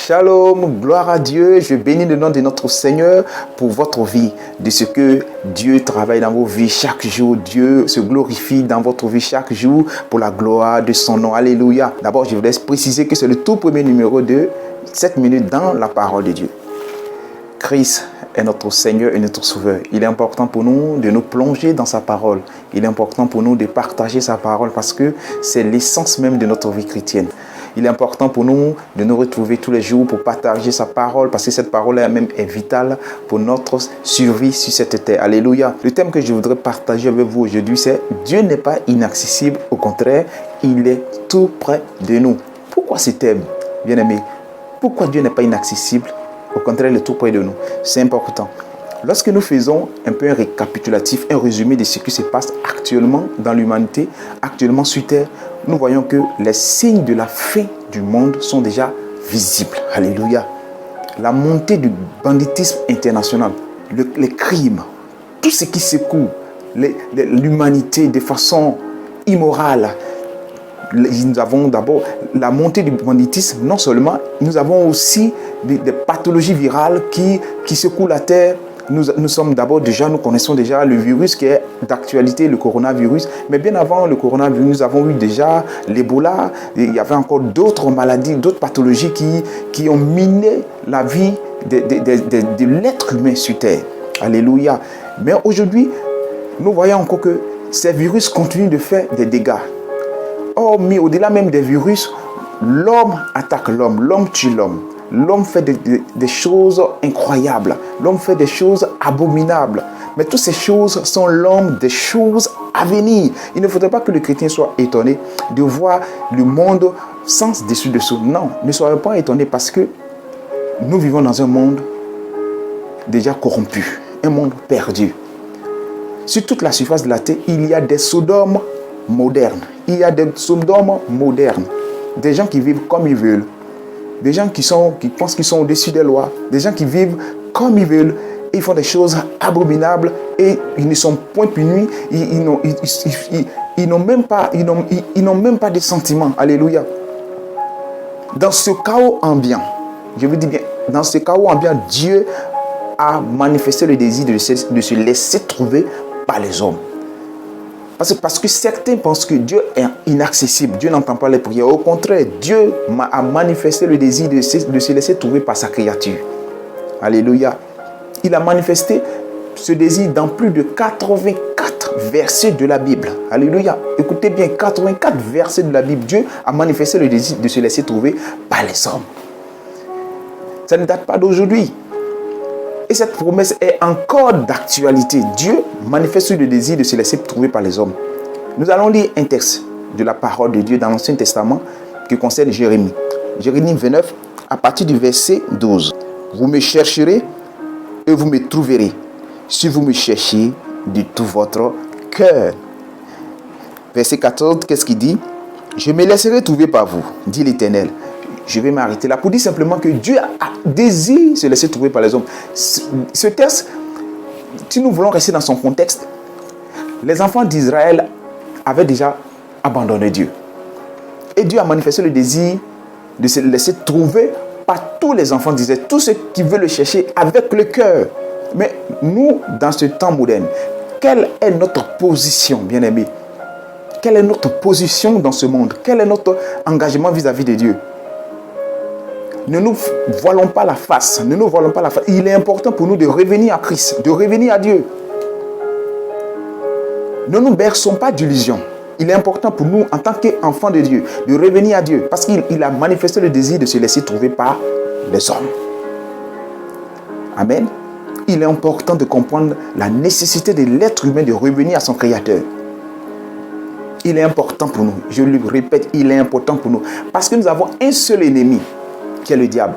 Shalom, gloire à Dieu. Je bénis le nom de notre Seigneur pour votre vie, de ce que Dieu travaille dans vos vies chaque jour. Dieu se glorifie dans votre vie chaque jour pour la gloire de son nom. Alléluia. D'abord, je voulais préciser que c'est le tout premier numéro de 7 minutes dans la parole de Dieu. Christ est notre Seigneur et notre Sauveur. Il est important pour nous de nous plonger dans sa parole. Il est important pour nous de partager sa parole parce que c'est l'essence même de notre vie chrétienne. Il est important pour nous de nous retrouver tous les jours pour partager sa parole parce que cette parole elle-même est vitale pour notre survie sur cette terre. Alléluia. Le thème que je voudrais partager avec vous aujourd'hui, c'est Dieu n'est pas inaccessible. Au contraire, il est tout près de nous. Pourquoi ce thème, bien-aimé? Pourquoi Dieu n'est pas inaccessible? Au contraire, il est tout près de nous. C'est important. Lorsque nous faisons un peu un récapitulatif, un résumé de ce qui se passe actuellement dans l'humanité, actuellement sur Terre, nous voyons que les signes de la fin du monde sont déjà visibles. Alléluia. La montée du banditisme international, les crimes, tout ce qui secoue l'humanité de façon immorale. Nous avons d'abord la montée du banditisme, non seulement, nous avons aussi des pathologies virales qui secouent la terre. Nous sommes d'abord déjà, nous connaissons déjà le virus qui est d'actualité, le coronavirus. Mais bien avant le coronavirus, nous avons eu déjà l'Ebola. Il y avait encore d'autres maladies, d'autres pathologies qui ont miné la vie de l'être humain sur terre. Alléluia. Mais aujourd'hui, nous voyons encore que ces virus continuent de faire des dégâts. Or, mais au-delà même des virus, l'homme attaque l'homme, l'homme tue l'homme. L'homme fait des choses incroyables. L'homme fait des choses abominables. Mais toutes ces choses sont l'homme des choses à venir. Il ne faudrait pas que le chrétien soit étonné de voir le monde sans dessus-dessous. Non, ne soyez pas étonné parce que nous vivons dans un monde déjà corrompu, un monde perdu. Sur toute la surface de la terre, il y a des sodomes modernes. Il y a des sodomes modernes. Des gens qui vivent comme ils veulent. Des gens qui pensent qu'ils sont au-dessus des lois. Des gens qui vivent comme ils veulent. Ils font des choses abominables et ils ne sont point punis. Ils n'ont même pas de sentiments. Alléluia. Dans ce chaos ambiant, je vous dis bien, dans ce chaos ambiant, Dieu a manifesté le désir de se laisser trouver par les hommes. Parce que certains pensent que Dieu est inaccessible. Dieu n'entend pas les prières. Au contraire, Dieu a manifesté le désir de se laisser trouver par sa créature. Alléluia. Il a manifesté ce désir dans plus de 84 versets de la Bible. Alléluia. Écoutez bien, 84 versets de la Bible. Dieu a manifesté le désir de se laisser trouver par les hommes. Ça ne date pas d'aujourd'hui. Et cette promesse est encore d'actualité. Dieu manifeste le désir de se laisser trouver par les hommes. Nous allons lire un texte de la parole de Dieu dans l'Ancien Testament qui concerne Jérémie. Jérémie 29, à partir du verset 12. Vous me chercherez et vous me trouverez si vous me cherchez de tout votre cœur. Verset 14, qu'est-ce qu'il dit? Je me laisserai trouver par vous, dit l'Éternel. Je vais m'arrêter là pour dire simplement que Dieu a désiré se laisser trouver par les hommes. Ce texte, si nous voulons rester dans son contexte, les enfants d'Israël avaient déjà abandonné Dieu. Et Dieu a manifesté le désir de se laisser trouver par tous les enfants d'Israël, tous ceux qui veulent le chercher avec le cœur. Mais nous, dans ce temps moderne, quelle est notre position, bien-aimés? Quelle est notre position dans ce monde? Quel est notre engagement vis-à-vis de Dieu? Ne nous voilons pas la face. Ne nous voilons pas la face. Il est important pour nous de revenir à Christ, de revenir à Dieu. Ne nous berçons pas d'illusions. Il est important pour nous, en tant qu'enfants de Dieu, de revenir à Dieu. Parce qu'il a manifesté le désir de se laisser trouver par les hommes. Amen. Il est important de comprendre la nécessité de l'être humain de revenir à son Créateur. Il est important pour nous. Je le répète, il est important pour nous. Parce que nous avons un seul ennemi, qui est le diable.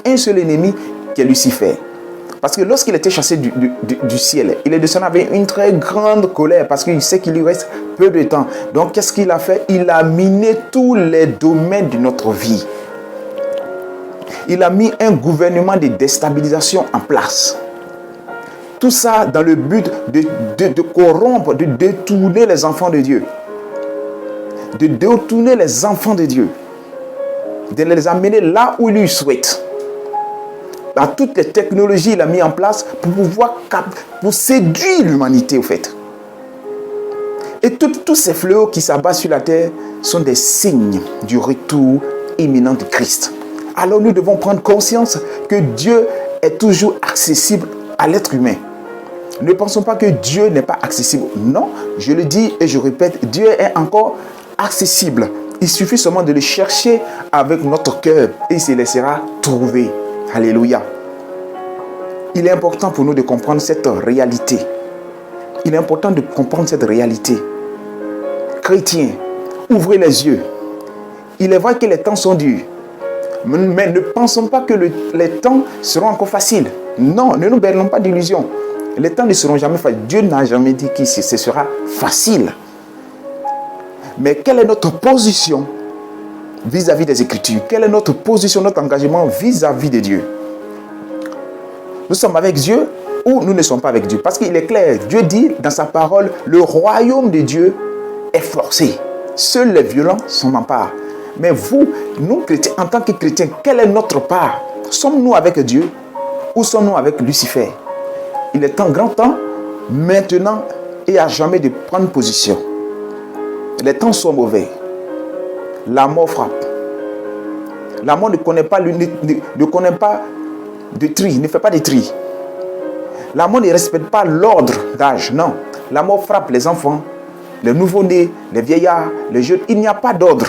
Un seul ennemi qui est Lucifer. Parce que lorsqu'il était chassé du ciel, il est descendu avec une très grande colère parce qu'il sait qu'il lui reste peu de temps. Donc qu'est-ce qu'il a fait? Il a miné tous les domaines de notre vie. Il a mis un gouvernement de déstabilisation en place. Tout ça dans le but de corrompre, de détourner les enfants de Dieu. De détourner les enfants de Dieu. de les amener là où il lui souhaite. Dans toutes les technologies, il a mis en place pour pouvoir pour séduire l'humanité, au fait. Et tous ces fléaux qui s'abattent sur la terre sont des signes du retour imminent de Christ. Alors nous devons prendre conscience que Dieu est toujours accessible à l'être humain. Ne pensons pas que Dieu n'est pas accessible. Non, je le dis et je répète, Dieu est encore accessible. Il suffit seulement de le chercher avec notre cœur et il se laissera trouver. Alléluia. Il est important pour nous de comprendre cette réalité. Il est important de comprendre cette réalité. Chrétiens, ouvrez les yeux. Il est vrai que les temps sont durs. Mais ne pensons pas que les temps seront encore faciles. Non, ne nous berçons pas d'illusions. Les temps ne seront jamais faciles. Dieu n'a jamais dit que ce sera facile. Mais quelle est notre position vis-à-vis des Écritures? Quelle est notre position, notre engagement vis-à-vis de Dieu? Nous sommes avec Dieu ou nous ne sommes pas avec Dieu? Parce qu'il est clair, Dieu dit dans sa parole, le royaume de Dieu est forcé. Seuls les violents s'en emparent. Mais vous, nous chrétiens, en tant que chrétiens, quelle est notre part? Sommes-nous avec Dieu ou sommes-nous avec Lucifer? Il est grand temps, maintenant et à jamais, de prendre position. Les temps sont mauvais. La mort frappe. La mort ne connaît pas de tri, ne fait pas de tri. La mort ne respecte pas l'ordre d'âge, non. La mort frappe les enfants, les nouveau-nés, les vieillards, les jeunes. Il n'y a pas d'ordre.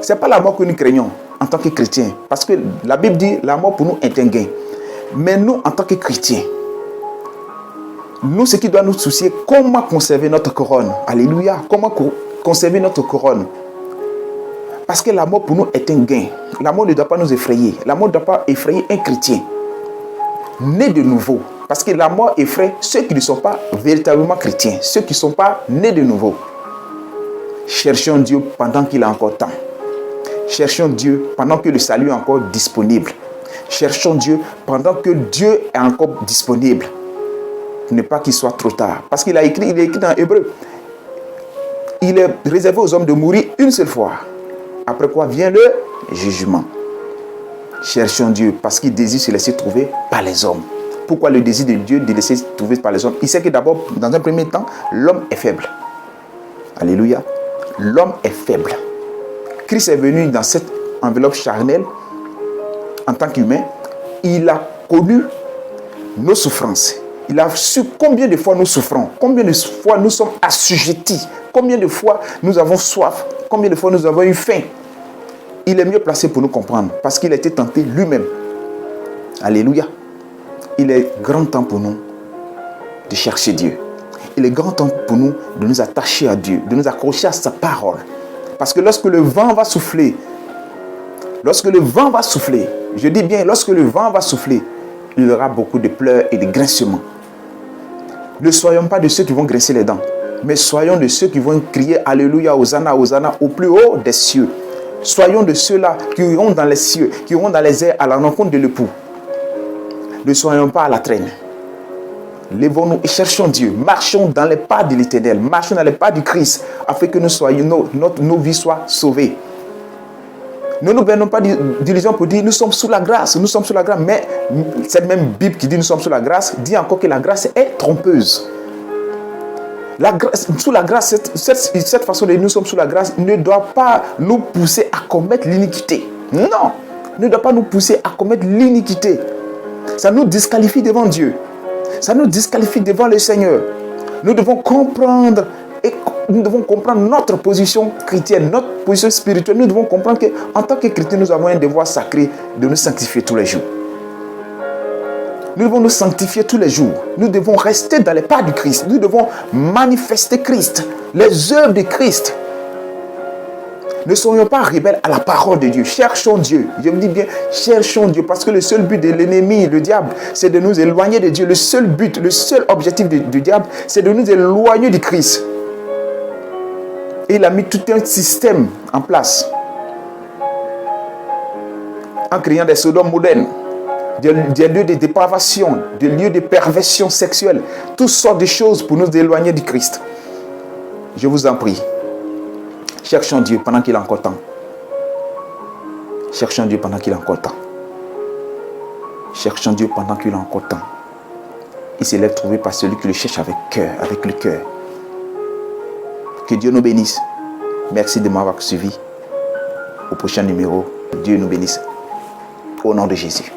Ce n'est pas la mort que nous craignons en tant que chrétiens. Parce que la Bible dit la mort pour nous est un gain. Mais nous, en tant que chrétiens, nous, ce qui doit nous soucier, comment conserver notre couronne. Alléluia. Comment conserver notre couronne. Parce que la mort pour nous est un gain. La mort ne doit pas nous effrayer. La mort ne doit pas effrayer un chrétien. Né de nouveau. Parce que la mort effraie ceux qui ne sont pas véritablement chrétiens. Ceux qui ne sont pas nés de nouveau. Cherchons Dieu pendant qu'il a encore temps. Cherchons Dieu pendant que le salut est encore disponible. Cherchons Dieu pendant que Dieu est encore disponible. Pour ne pas qu'il soit trop tard. Parce qu'il est écrit dans Hébreu. Il est réservé aux hommes de mourir une seule fois. Après quoi vient le jugement. Cherchons Dieu parce qu'il désire se laisser trouver par les hommes. Pourquoi le désir de Dieu de laisser trouver par les hommes? Il sait que d'abord, dans un premier temps, l'homme est faible. Alléluia. L'homme est faible. Christ est venu dans cette enveloppe charnelle en tant qu'humain. Il a connu nos souffrances. Il a su combien de fois nous souffrons, combien de fois nous sommes assujettis, combien de fois nous avons soif, combien de fois nous avons eu faim. Il est mieux placé pour nous comprendre parce qu'il a été tenté lui-même. Alléluia. Il est grand temps pour nous de chercher Dieu. Il est grand temps pour nous de nous attacher à Dieu, de nous accrocher à sa parole. Parce que lorsque le vent va souffler, je dis bien lorsque le vent va souffler, il y aura beaucoup de pleurs et de grincements. Ne soyons pas de ceux qui vont grincer les dents, mais soyons de ceux qui vont crier Alléluia, Hosanna, Hosanna au plus haut des cieux. Soyons de ceux-là qui iront dans les cieux, qui iront dans les airs à la rencontre de l'époux. Ne soyons pas à la traîne. Lèvons-nous et cherchons Dieu. Marchons dans les pas de l'Éternel. Marchons dans les pas du Christ afin que nos vies soient sauvées. Ne nous berçons pas d'illusions pour dire nous sommes sous la grâce. Nous sommes sous la grâce. Mais cette même Bible qui dit nous sommes sous la grâce dit encore que la grâce est trompeuse. Sous la grâce, cette façon de dire nous sommes sous la grâce ne doit pas nous pousser à commettre l'iniquité. Non, ne doit pas nous pousser à commettre l'iniquité. Ça nous disqualifie devant Dieu. Ça nous disqualifie devant le Seigneur. Nous devons comprendre notre position chrétienne, notre position spirituelle. Nous devons comprendre qu'en tant que chrétiens, nous avons un devoir sacré de nous sanctifier tous les jours. Nous devons nous sanctifier tous les jours. Nous devons rester dans les pas du Christ. Nous devons manifester Christ, les œuvres de Christ. Ne soyons pas rebelles à la parole de Dieu. Cherchons Dieu. Je me dis bien, cherchons Dieu. Parce que le seul but de l'ennemi, le diable, c'est de nous éloigner de Dieu. Le seul but, le seul objectif du diable, c'est de nous éloigner du Christ. Et il a mis tout un système en place. En créant des sodomes modernes, des lieux de dépravation, des lieux de perversion sexuelle. Toutes sortes de choses pour nous éloigner du Christ. Je vous en prie. Cherchons Dieu pendant qu'il a encore temps. Cherchons Dieu pendant qu'il est encore temps. Cherchons Dieu pendant qu'il est encore temps. Il se lève trouvé par celui qui le cherche avec le cœur. Que Dieu nous bénisse. Merci de m'avoir suivi. Au prochain numéro, Dieu nous bénisse. Au nom de Jésus.